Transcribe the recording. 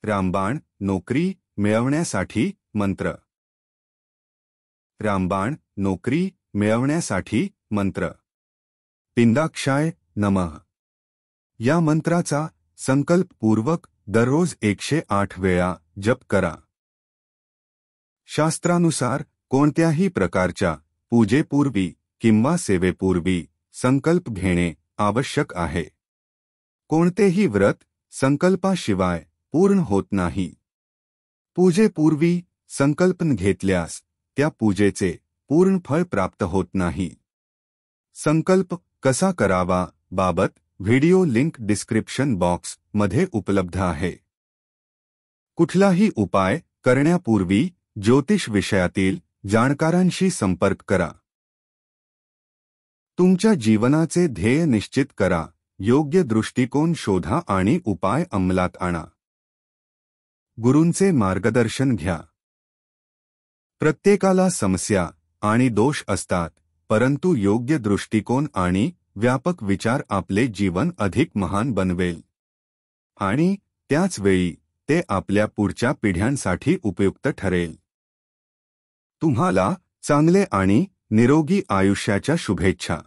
रामबाण नोकरी मिळवण्यासाठी मंत्र. रामबाण नोकरी मिळवण्यासाठी मंत्र. पिंडाक्षाय नमः या मंत्राचा संकल्पपूर्वक दररोज 108 वेळा जप करा. शास्त्रानुसार कोणत्याही प्रकारच्या पूजेपूर्वी किंवा सेवेपूर्वी संकल्प घेणे आवश्यक आहे. कोणतेही व्रत संकल्पाशिवाय पूर्ण होत नाही. पूजेपूर्वी संकल्प घेतल्यास त्या पूजेचे पूर्ण फळ प्राप्त होत नाही. संकल्प कसा करावा बाबत व्हिडिओ लिंक डिस्क्रिप्शन बॉक्स मध्ये उपलब्ध आहे. कुठलाही उपाय करण्यापूर्वी ज्योतिष विषयातील जाणकारांशी संपर्क करा. तुमच्या जीवनाचे ध्येय निश्चित करा. योग्य दृष्टिकोन शोधा आणि उपाय अंमलात आणा. गुरूंचे मार्गदर्शन घ्या. प्रत्येकाला समस्या आणि दोष असतात, परंतु योग्य दृष्टिकोन आणि व्यापक विचार आपले जीवन अधिक महान बनवेल आणि त्याच वेळी ते आपल्या पुढच्या पिढ्यांसाठी उपयुक्त ठरेल. तुम्हाला चांगले आणि निरोगी आयुष्याच्या शुभेच्छा.